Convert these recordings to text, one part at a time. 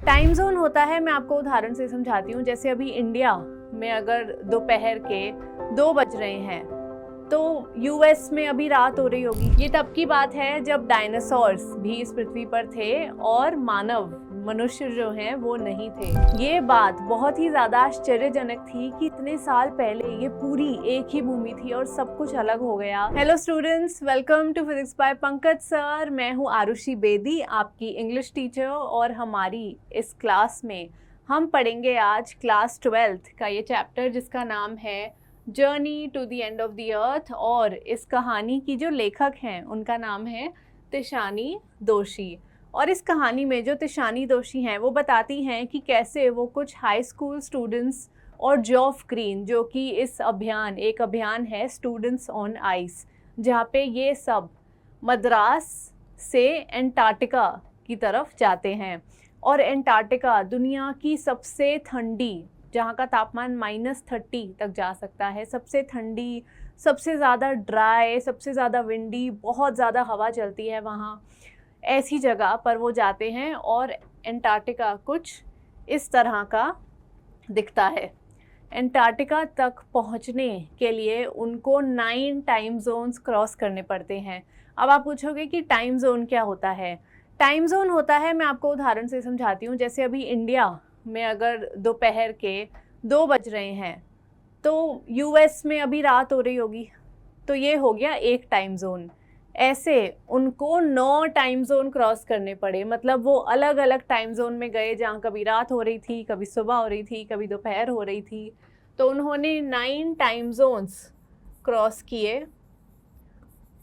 Time zone होता है, मैं आपको उदाहरण से समझाती हूँ। जैसे अभी इंडिया में अगर दोपहर के 2 बज रहे हैं तो यूएस में अभी रात हो रही होगी। ये तब की बात है जब डायनासोर्स भी इस पृथ्वी पर थे और मनुष्य जो हैं वो नहीं थे। ये बात बहुत ही ज़्यादा आश्चर्यजनक थी कि इतने साल पहले ये पूरी एक ही भूमि थी और सब कुछ अलग हो गया। Hello students, welcome to physics by Pankaj sir. मैं हूँ आरुषि बेदी, आपकी इंग्लिश टीचर, और हमारी इस क्लास में हम पढ़ेंगे आज क्लास 12th का ये चैप्टर जिसका नाम है journey to the end of the earth. और इस कहानी की जो लेखक हैं उनका नाम है तिशानी दोशी। और इस कहानी में जो तिशानी दोशी हैं वो बताती हैं कि कैसे वो कुछ हाई स्कूल स्टूडेंट्स और जॉफ ग्रीन, जो कि इस एक अभियान है स्टूडेंट्स ऑन आइस, जहाँ पे ये सब मद्रास से एंटार्क्टिका की तरफ जाते हैं। और एंटार्क्टिका दुनिया की सबसे ठंडी, जहाँ का तापमान -30 तक जा सकता है, सबसे ठंडी, सबसे ज़्यादा ड्राई, सबसे ज़्यादा विंडी, बहुत ज़्यादा हवा चलती है वहाँ, ऐसी जगह पर वो जाते हैं। और एंटार्क्टिका कुछ इस तरह का दिखता है। एंटार्क्टिका तक पहुँचने के लिए उनको 9 टाइम जोन्स क्रॉस करने पड़ते हैं। अब आप पूछोगे कि टाइम जोन क्या होता है? टाइम जोन होता है, मैं आपको उदाहरण से समझाती हूँ। जैसे अभी इंडिया में अगर दोपहर के 2 बज रहे हैं तो यूएस में अभी रात हो रही होगी, तो ये हो गया एक टाइम जोन। ऐसे उनको 9 टाइम जोन क्रॉस करने पड़े, मतलब वो अलग अलग टाइम जोन में गए, जहाँ कभी रात हो रही थी, कभी सुबह हो रही थी, कभी दोपहर हो रही थी। तो उन्होंने 9 टाइम जोन्स क्रॉस किए।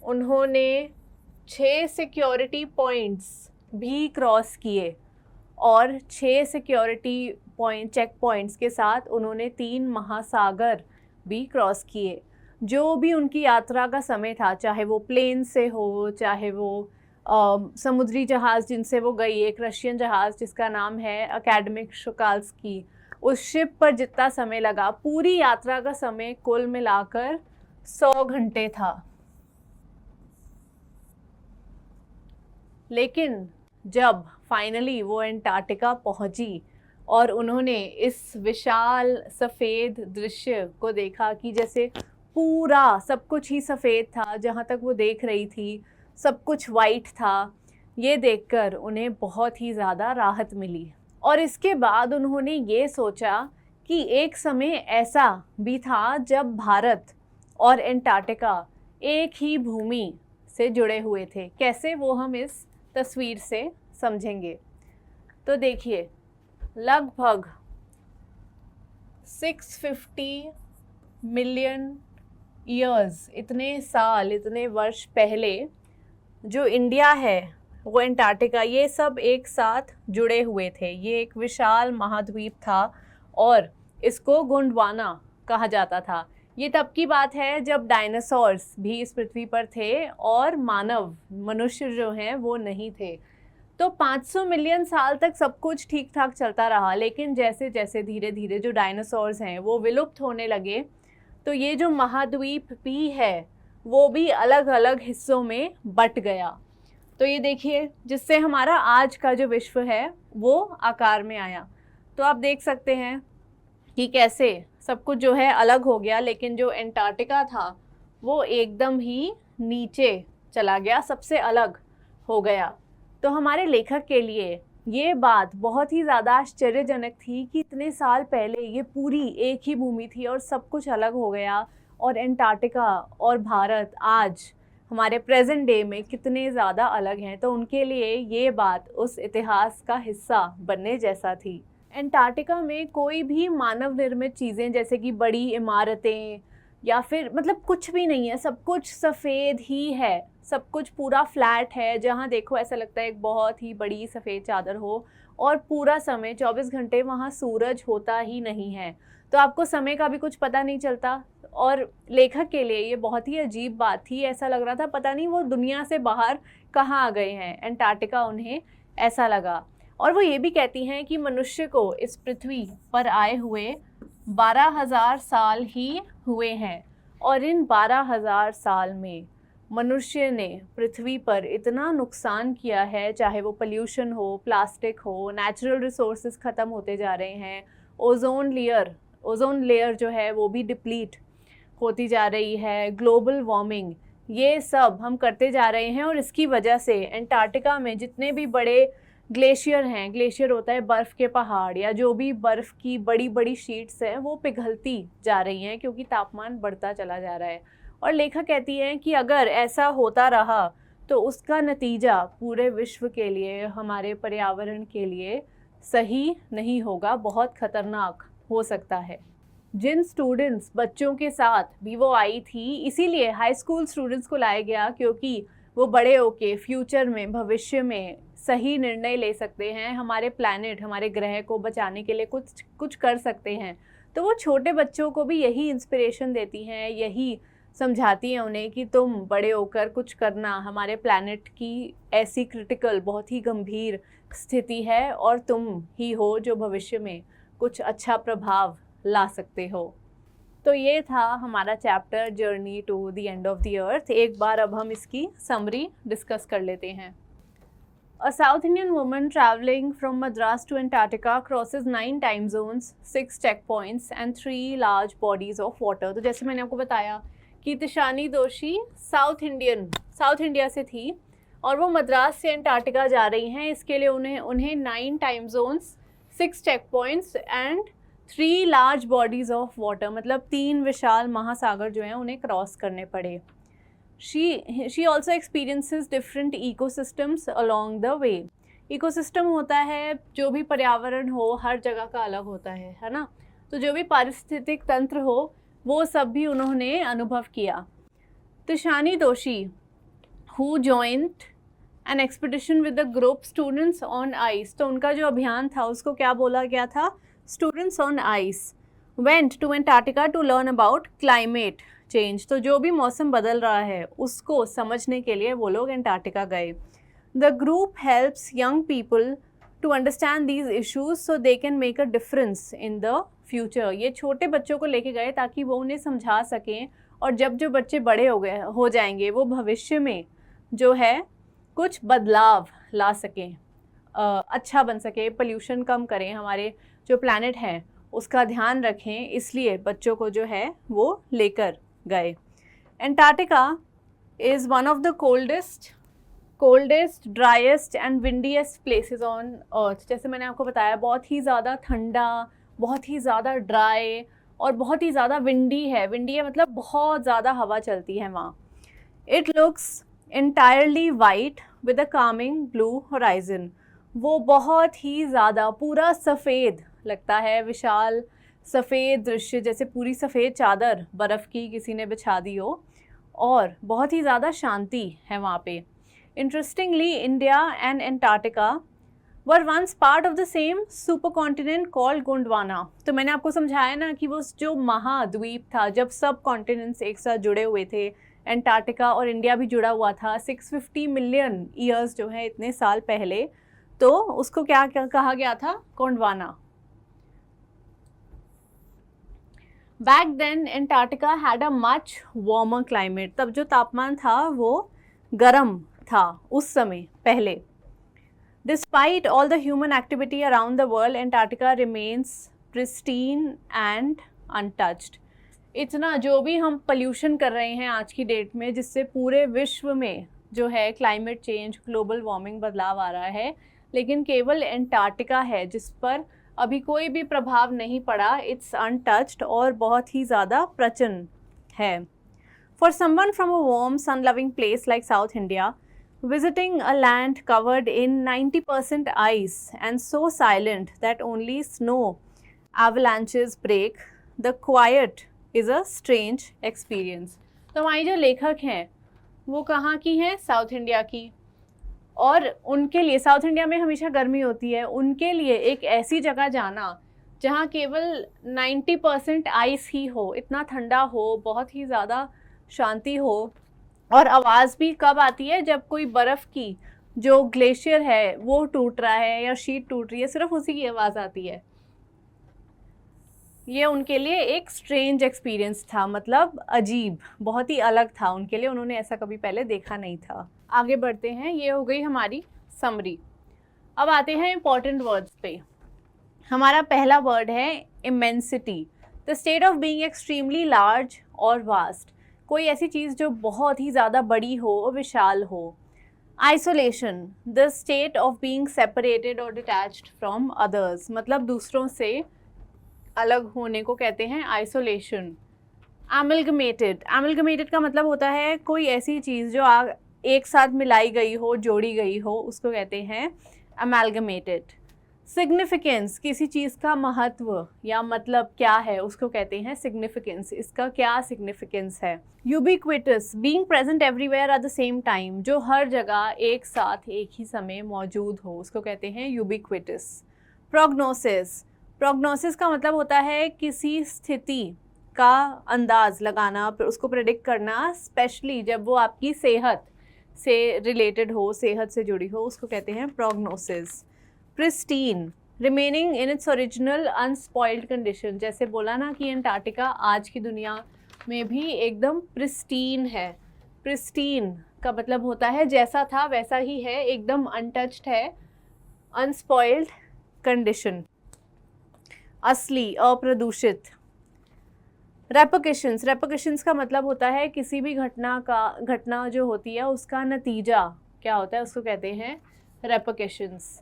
उन्होंने 6 सिक्योरिटी पॉइंट्स भी क्रॉस किए और 6 सिक्योरिटी चेक पॉइंट्स के साथ उन्होंने 3 महासागर भी क्रॉस किए। जो भी उनकी यात्रा का समय था, चाहे वो प्लेन से हो, चाहे वो समुद्री जहाज़ जिनसे वो गई, एक रशियन जहाज़ जिसका नाम है अकेडमिक शुकाल्स्की, उस शिप पर जितना समय लगा, पूरी यात्रा का समय कुल मिलाकर 100 घंटे था। लेकिन जब फाइनली वो एंटार्क्टिका पहुंची और उन्होंने इस विशाल सफ़ेद दृश्य को देखा कि जैसे पूरा सब कुछ ही सफ़ेद था, जहाँ तक वो देख रही थी सब कुछ वाइट था, ये देखकर उन्हें बहुत ही ज़्यादा राहत मिली। और इसके बाद उन्होंने ये सोचा कि एक समय ऐसा भी था जब भारत और एंटार्क्टिका एक ही भूमि से जुड़े हुए थे। कैसे, वो हम इस तस्वीर से समझेंगे। तो देखिए, लगभग 650 मिलियन ईयर्स, इतने साल, इतने वर्ष पहले जो इंडिया है, वो एंटार्क्टिका, ये सब एक साथ जुड़े हुए थे। ये एक विशाल महाद्वीप था और इसको गोंडवाना कहा जाता था। ये तब की बात है जब डायनासोर्स भी इस पृथ्वी पर थे और मनुष्य जो हैं वो नहीं थे। तो 500 मिलियन साल तक सब कुछ ठीक ठाक चलता रहा। लेकिन जैसे जैसे धीरे धीरे जो डायनासोर्स हैं वो विलुप्त होने लगे, तो ये जो महाद्वीप भी है वो भी अलग अलग हिस्सों में बट गया। तो ये देखिए, जिससे हमारा आज का जो विश्व है वो आकार में आया। तो आप देख सकते हैं कि कैसे सब कुछ जो है अलग हो गया, लेकिन जो एंटार्क्टिका था वो एकदम ही नीचे चला गया, सबसे अलग हो गया। तो हमारे लेखक के लिए ये बात बहुत ही ज़्यादा आश्चर्यजनक थी कि इतने साल पहले ये पूरी एक ही भूमि थी और सब कुछ अलग हो गया, और एंटार्क्टिका और भारत आज हमारे प्रेजेंट डे में कितने ज़्यादा अलग हैं। तो उनके लिए ये बात उस इतिहास का हिस्सा बनने जैसा थी। एंटार्क्टिका में कोई भी मानव निर्मित चीज़ें जैसे कि बड़ी इमारतें या फिर मतलब कुछ भी नहीं है, सब कुछ सफ़ेद ही है, सब कुछ पूरा फ्लैट है। जहाँ देखो ऐसा लगता है एक बहुत ही बड़ी सफ़ेद चादर हो, और पूरा समय 24 घंटे वहाँ सूरज होता ही नहीं है, तो आपको समय का भी कुछ पता नहीं चलता। और लेखक के लिए ये बहुत ही अजीब बात थी, ऐसा लग रहा था पता नहीं वो दुनिया से बाहर कहाँ आ गए हैं, एंटार्क्टिका उन्हें ऐसा लगा। और वो ये भी कहती हैं कि मनुष्य को इस पृथ्वी पर आए हुए 12,000 साल ही हुए हैं, और इन 12,000 साल में मनुष्य ने पृथ्वी पर इतना नुकसान किया है, चाहे वो पोल्यूशन हो, प्लास्टिक हो, नेचुरल रिसोर्सेज ख़त्म होते जा रहे हैं, ओजोन लेयर जो है वो भी डिप्लीट होती जा रही है, ग्लोबल वार्मिंग, ये सब हम करते जा रहे हैं। और इसकी वजह से एंटार्क्टिका में जितने भी बड़े ग्लेशियर हैं, ग्लेशियर होता है बर्फ़ के पहाड़ या जो भी बर्फ़ की बड़ी बड़ी शीट्स हैं, वो पिघलती जा रही हैं क्योंकि तापमान बढ़ता चला जा रहा है। और लेखक कहती हैं कि अगर ऐसा होता रहा तो उसका नतीजा पूरे विश्व के लिए, हमारे पर्यावरण के लिए सही नहीं होगा, बहुत ख़तरनाक हो सकता है। जिन स्टूडेंट्स, बच्चों के साथ भी वो आई थी, इसीलिए हाई स्कूल स्टूडेंट्स को लाया गया क्योंकि वो बड़े होके फ्यूचर में, भविष्य में सही निर्णय ले सकते हैं, हमारे प्लैनेट, हमारे ग्रह को बचाने के लिए कुछ कर सकते हैं। तो वो छोटे बच्चों को भी यही इंस्पिरेशन देती हैं, यही समझाती हैं उन्हें कि तुम बड़े होकर कुछ करना, हमारे प्लैनेट की ऐसी क्रिटिकल, बहुत ही गंभीर स्थिति है और तुम ही हो जो भविष्य में कुछ अच्छा प्रभाव ला सकते हो। तो ये था हमारा chapter journey to the end of the earth. एक बार अब हम इसकी समरी डिस्कस कर लेते हैं। A South Indian woman traveling from Madras to Antarctica crosses 9 time zones, 6 checkpoints and 3 large bodies of water। तो जैसे मैंने आपको बताया कि तिशानी दोषी साउथ इंडिया से थी और वो मद्रास से अंटार्कटिका जा रही हैं। इसके लिए उन्हें 9 time zones, 6 check points and 3 large bodies of water, मतलब 3 विशाल महासागर जो हैं उन्हें क्रॉस करने पड़े। She also experiences different ecosystems along the way. Ecosystem होता है जो भी पर्यावरण हो, हर जगह का अलग होता है ना। तो जो भी पारिस्थितिक तंत्र हो वो सब भी उन्होंने अनुभव किया। Tishani Doshi who joined an expedition with the group students on ice, तो उनका जो अभियान था उसको क्या बोला गया था? Students on ice went to Antarctica to learn about climate change. तो जो भी मौसम बदल रहा है उसको समझने के लिए वो लोग एंटार्क्टिका गए। The group helps young people to understand these issues so they can make a difference in the future. ये छोटे बच्चों को लेके गए ताकि वो उन्हें समझा सकें और जब जो बच्चे बड़े हो जाएंगे वो भविष्य में जो है कुछ बदलाव ला सकें, अच्छा बन सके, पोल्यूशन कम करें, हमारे जो प्लैनेट है उसका ध्यान रखें। इसलिए बच्चों को जो है वो लेकर गए। Antarctica is one of the coldest driest and windiest places on earth. जैसे मैंने आपको बताया बहुत ही ज़्यादा ठंडा, बहुत ही ज़्यादा ड्राई और बहुत ही ज़्यादा विंडी है मतलब बहुत ज़्यादा हवा चलती है वहाँ। It looks entirely white with a calming blue horizon। वो बहुत ही ज़्यादा पूरा सफ़ेद लगता है, विशाल सफ़ेद दृश्य, जैसे पूरी सफ़ेद चादर बर्फ़ की किसी ने बिछा दी हो, और बहुत ही ज़्यादा शांति है वहाँ पे। Interestingly India and Antarctica were once part of the same supercontinent called Gondwana. तो मैंने आपको समझाया ना कि वो जो महाद्वीप था, जब सब कॉन्टिनेंट्स एक साथ जुड़े हुए थे, एंटार्क्टिका और इंडिया भी जुड़ा हुआ था 650 मिलियन ईयर्स जो है इतने साल पहले, तो उसको क्या कहा गया था? Gondwana. Back then Antarctica had a much warmer climate. तब जो तापमान था वो गर्म था उस समय पहले। Despite all the human activity around the world, Antarctica remains pristine and untouched. इतना जो भी हम पोल्यूशन कर रहे हैं आज की डेट में, जिससे पूरे विश्व में जो है क्लाइमेट चेंज, ग्लोबल वार्मिंग, बदलाव आ रहा है, लेकिन केवल एंटार्क्टिका है जिस पर अभी कोई भी प्रभाव नहीं पड़ा। इट्स अनटच्ड और बहुत ही ज़्यादा प्रचन्न है। For someone from a warm sun loving place like South India, visiting a land covered in 90% ice and so silent that only snow avalanches break the quiet is a strange experience। तो हमारी जो लेखक हैं वो कहाँ की हैं? South India की। और उनके लिए, साउथ इंडिया में हमेशा गर्मी होती है, उनके लिए एक ऐसी जगह जाना जहाँ केवल 90% आइस ही हो, इतना ठंडा हो, बहुत ही ज़्यादा शांति हो, और आवाज़ भी कब आती है? जब कोई बर्फ़ की जो ग्लेशियर है वो टूट रहा है या शीट टूट रही है, सिर्फ उसी की आवाज़ आती है। ये उनके लिए एक स्ट्रेंज एक्सपीरियंस था, मतलब अजीब, बहुत ही अलग था उनके लिए, उन्होंने ऐसा कभी पहले देखा नहीं था। आगे बढ़ते हैं, ये हो गई हमारी समरी। अब आते हैं इंपॉर्टेंट वर्ड्स पे। हमारा पहला वर्ड है immensity, the state of being extremely large और वास्ट, कोई ऐसी चीज़ जो बहुत ही ज़्यादा बड़ी हो और विशाल हो। Isolation, the state of being separated और डिटैच्ड फ्रॉम अदर्स, मतलब दूसरों से अलग होने को कहते हैं आइसोलेशन। एमलगमेटेड, एमलगमेटेड का मतलब होता है कोई ऐसी चीज़ जो एक साथ मिलाई गई हो, जोड़ी गई हो, उसको कहते हैं अमेलगमेटेड। सिग्निफिकेंस, किसी चीज़ का महत्व या मतलब क्या है उसको कहते हैं सिग्निफिकेंस, इसका क्या सिग्निफिकेंस है। Ubiquitous, being present everywhere at the same time, जो हर जगह एक साथ एक ही समय मौजूद हो, उसको कहते हैं यूबिक्विटस। प्रोग्नोसिस, प्रोग्नोसिस का मतलब होता है किसी स्थिति का अंदाज लगाना, उसको प्रेडिक्ट करना, स्पेशली जब वो आपकी सेहत से रिलेटेड हो, सेहत से जुड़ी हो, उसको कहते हैं prognosis. Pristine, remaining in its original unspoiled condition, जैसे बोला ना कि अंटार्कटिका आज की दुनिया में भी एकदम प्रिस्टीन है। प्रिस्टीन का मतलब होता है जैसा था वैसा ही है, एकदम अनटच्ड है, अनस्पॉइल्ड कंडीशन। असली, अप्रदूषित। रेपरकशंस, रेपरकशंस का मतलब होता है किसी भी घटना जो होती है उसका नतीजा क्या होता है, उसको कहते हैं रेपरकशंस।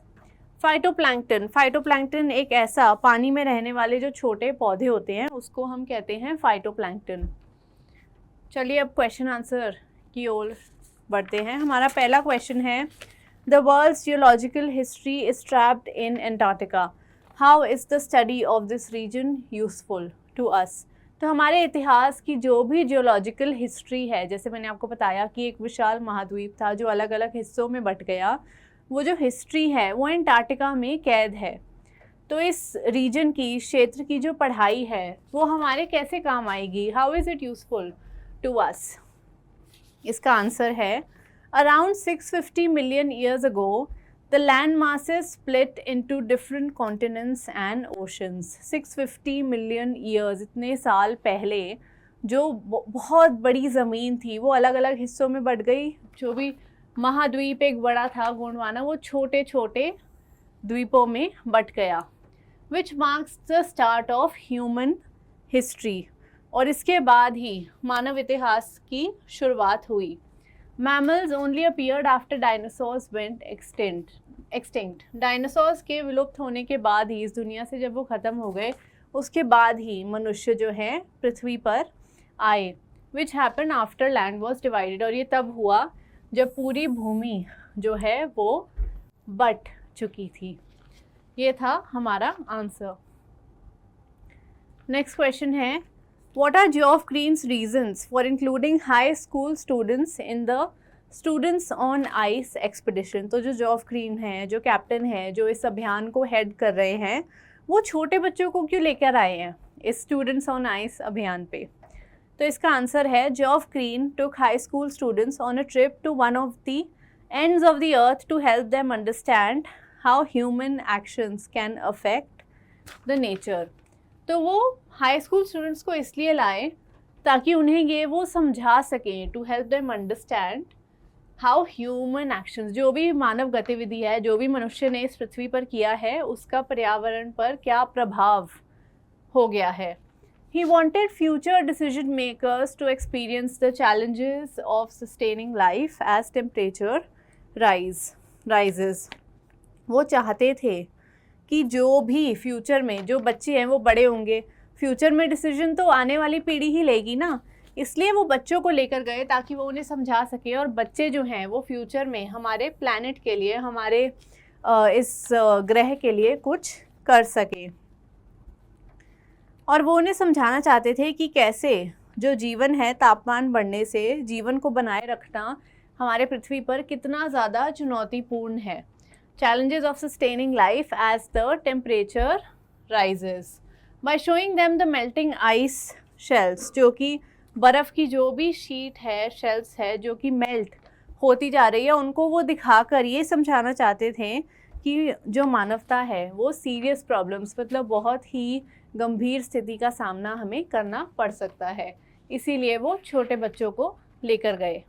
फाइटोप्लैंक्टन, फाइटोप्लैंक्टन एक ऐसा पानी में रहने वाले जो छोटे पौधे होते हैं उसको हम कहते हैं फाइटोप्लैंक्टन। चलिए अब क्वेश्चन आंसर की ओर बढ़ते हैं। हमारा पहला क्वेश्चन है, the world's geological history is trapped in Antarctica, how is the study of this region useful to us. तो हमारे इतिहास की जो भी जियोलॉजिकल हिस्ट्री है, जैसे मैंने आपको बताया कि एक विशाल महाद्वीप था जो अलग अलग हिस्सों में बट गया, वो जो हिस्ट्री है वो एंटार्क्टिका में कैद है। तो इस रीजन की, क्षेत्र की जो पढ़ाई है वो हमारे कैसे काम आएगी, how is it useful to us. इसका आंसर है, around 650 million years ago the land masses split into different continents and oceans। 650 million years, इतने साल पहले जो बहुत बड़ी ज़मीन थी वो अलग अलग हिस्सों में बट गई। जो भी महाद्वीप एक बड़ा था गोंडवाना, वो छोटे छोटे द्वीपों में बट गया। Which marks the start of human history, और इसके बाद ही मानव इतिहास की शुरुआत हुई। Mammals only appeared after dinosaurs went extinct, dinosaurs के विलुप्त होने के बाद ही, इस दुनिया से जब वो ख़त्म हो गए उसके बाद ही मनुष्य जो है पृथ्वी पर आए। Which happen after land was divided, और ये तब हुआ जब पूरी भूमि जो है वो बट चुकी थी। ये था हमारा आंसर। नेक्स्ट क्वेश्चन है, What are Geoff Green's reasons for including high school students in the Students on Ice expedition? तो जो जॉफ ग्रीन हैं, जो कैप्टन हैं, जो इस अभियान को हेड कर रहे हैं, वो छोटे बच्चों को क्यों लेकर आए हैं इस स्टूडेंट्स ऑन आइस अभियान पे। तो इसका आंसर है, जॉफ green took high school students on a trip to one of the ends of the earth to help them understand how human actions can affect the nature। तो वो high school students को इसलिए लाए ताकि उन्हें ये वो समझा सकें, to help them understand how human actions, जो भी मानव गतिविधि है, जो भी मनुष्य ने इस पृथ्वी पर किया है, उसका पर्यावरण पर क्या प्रभाव हो गया है। He wanted future decision makers to experience the challenges of sustaining life as temperature rises. वो चाहते थे कि जो भी फ्यूचर में जो बच्चे हैं वो बड़े होंगे, फ्यूचर में डिसीजन तो आने वाली पीढ़ी ही लेगी ना, इसलिए वो बच्चों को लेकर गए ताकि वो उन्हें समझा सके, और बच्चे जो हैं वो फ्यूचर में हमारे प्लैनेट के लिए, हमारे इस ग्रह के लिए कुछ कर सके। और वो उन्हें समझाना चाहते थे कि कैसे जो जीवन है, तापमान बढ़ने से जीवन को बनाए रखना हमारे पृथ्वी पर कितना ज़्यादा चुनौतीपूर्ण है। Challenges of sustaining life as the temperature rises by showing them the melting ice shells, जो कि बर्फ़ की जो भी शीट है, शेल्स है जो कि मेल्ट होती जा रही है, उनको वो दिखाकर ये समझाना चाहते थे कि जो मानवता है वो सीरियस प्रॉब्लम्स मतलब बहुत ही गंभीर स्थिति का सामना हमें करना पड़ सकता है। इसीलिए वो छोटे बच्चों को लेकर गए,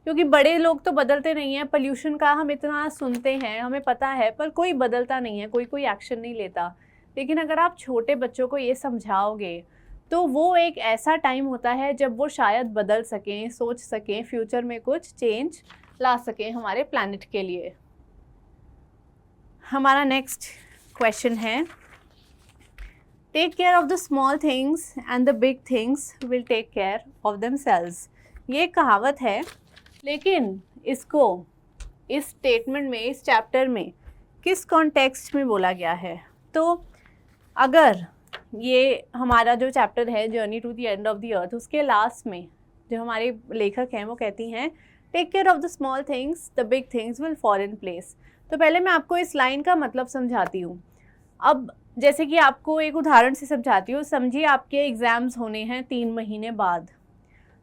क्योंकि बड़े लोग तो बदलते नहीं हैं। पोल्यूशन का हम इतना सुनते हैं, हमें पता है, पर कोई बदलता नहीं है, कोई एक्शन नहीं लेता। लेकिन अगर आप छोटे बच्चों को ये समझाओगे तो वो एक ऐसा टाइम होता है जब वो शायद बदल सकें, सोच सकें, फ्यूचर में कुछ चेंज ला सकें हमारे प्लैनेट के लिए। हमारा नेक्स्ट क्वेश्चन है, take care of the small things and the big things will take care of themselves. ये एक कहावत है, लेकिन इसको इस स्टेटमेंट में, इस चैप्टर में किस कॉन्टेक्स्ट में बोला गया है? तो अगर ये हमारा जो चैप्टर है journey to the end of the earth, उसके लास्ट में जो हमारे लेखक हैं वो कहती हैं take care of the small things, the big things will fall in place. तो पहले मैं आपको इस लाइन का मतलब समझाती हूँ। अब जैसे कि आपको एक उदाहरण से समझाती हूँ। समझिए आपके एग्ज़ाम्स होने हैं 3 महीने बाद,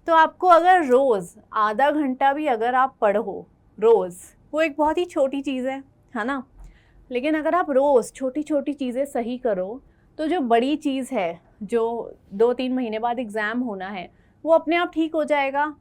तो आपको अगर रोज़ आधा घंटा भी अगर आप पढ़ो रोज़, वो एक बहुत ही छोटी चीज़ है ना? लेकिन अगर आप रोज़ छोटी छोटी चीज़ें सही करो तो जो बड़ी चीज़ है, जो 2-3 महीने बाद एग्ज़ाम होना है, वो अपने आप ठीक हो जाएगा।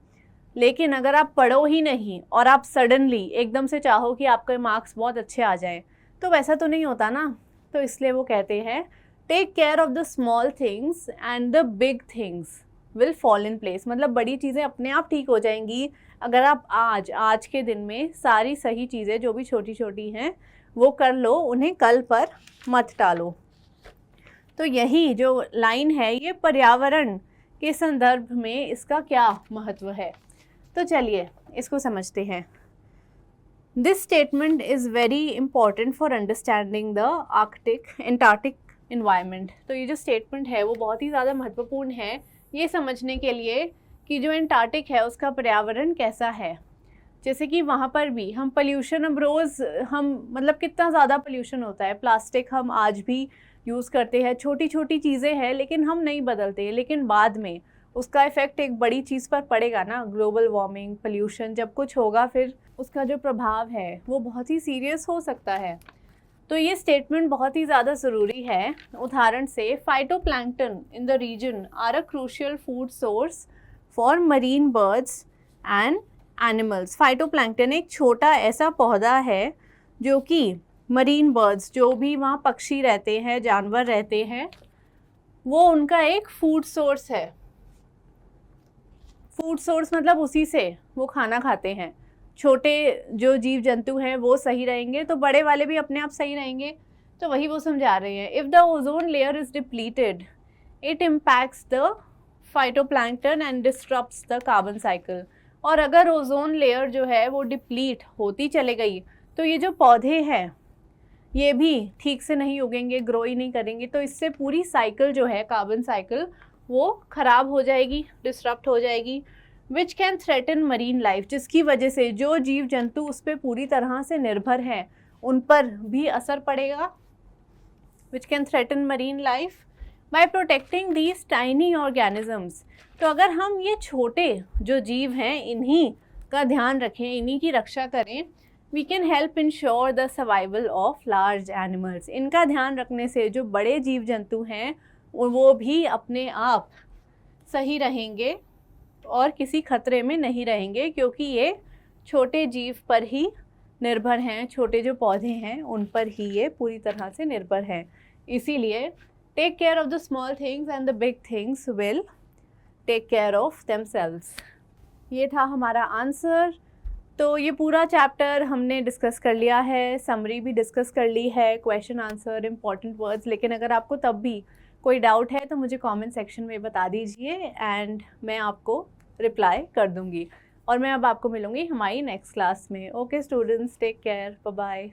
लेकिन अगर आप पढ़ो ही नहीं और आप सडनली एकदम से चाहो कि आपके मार्क्स बहुत अच्छे आ जाएं, तो वैसा तो नहीं होता ना। तो इसलिए वो कहते हैं take care of the small things and the big things will fall in place. मतलब बड़ी चीज़ें अपने आप ठीक हो जाएंगी अगर आप आज के दिन में सारी सही चीज़ें जो भी छोटी छोटी हैं वो कर लो, उन्हें कल पर मत टालो। तो यही जो लाइन है ये पर्यावरण के संदर्भ में इसका क्या महत्व है, तो चलिए इसको समझते हैं। This statement is very important for understanding the Antarctic environment. तो ये जो स्टेटमेंट है वो बहुत ही ज़्यादा महत्वपूर्ण है ये समझने के लिए कि जो एंटार्क्टिक है उसका पर्यावरण कैसा है। जैसे कि वहाँ पर भी हम पोल्यूशन, अब रोज़ हम मतलब कितना ज़्यादा पोल्यूशन होता है। प्लास्टिक हम आज भी यूज़ करते हैं, छोटी छोटी चीज़ें हैं लेकिन हम नहीं बदलते, लेकिन बाद में उसका इफ़ेक्ट एक बड़ी चीज़ पर पड़ेगा ना। ग्लोबल वार्मिंग, पोल्यूशन जब कुछ होगा फिर उसका जो प्रभाव है वो बहुत ही सीरियस हो सकता है। तो ये स्टेटमेंट बहुत ही ज़्यादा ज़रूरी है। उदाहरण से phytoplankton in the region are a crucial food source for marine birds and animals. Phytoplankton एक छोटा ऐसा पौधा है जो कि मरीन बर्ड्स, जो भी वहाँ पक्षी रहते हैं, जानवर रहते हैं, वो उनका एक फूड सोर्स है। फूड सोर्स मतलब उसी से वो खाना खाते हैं। छोटे जो जीव जंतु हैं वो सही रहेंगे तो बड़े वाले भी अपने आप सही रहेंगे। तो वही वो समझा रहे हैं, if the ozone layer is depleted it impacts the phytoplankton and disturbs the carbon cycle. और अगर ओजोन लेयर जो है वो डिप्लीट होती चले गई तो ये जो पौधे हैं ये भी ठीक से नहीं उगेंगे, ग्रो ही नहीं करेंगे। तो इससे पूरी साइकिल जो है, कार्बन साइकिल, वो ख़राब हो जाएगी, डिस्टर्ब हो जाएगी। विच कैन थ्रेटन मरीन लाइफ, जिसकी वजह से जो जीव जंतु उस पर पूरी तरह से निर्भर हैं उन पर भी असर पड़ेगा। Which can threaten marine life by protecting these tiny organisms. तो अगर हम ये छोटे जो जीव हैं इन्हीं का ध्यान रखें, इन्हीं की रक्षा करें, we can help ensure the survival of large animals. इनका ध्यान रखने से जो बड़े जीव जंतु हैं वो भी अपने आप सही रहेंगे और किसी खतरे में नहीं रहेंगे, क्योंकि ये छोटे जीव पर ही निर्भर हैं, छोटे जो पौधे हैं उन पर ही ये पूरी तरह से निर्भर हैं। इसीलिए take care of the small things and the big things will take care of themselves. ये था हमारा आंसर। तो ये पूरा चैप्टर हमने डिस्कस कर लिया है, समरी भी डिस्कस कर ली है, क्वेश्चन आंसर, इम्पॉर्टेंट वर्ड्स। लेकिन अगर आपको तब भी कोई डाउट है तो मुझे कमेंट सेक्शन में बता दीजिए एंड मैं आपको रिप्लाई कर दूंगी। और मैं अब आपको मिलूंगी हमारी नेक्स्ट क्लास में। Okay students, take care, bye bye.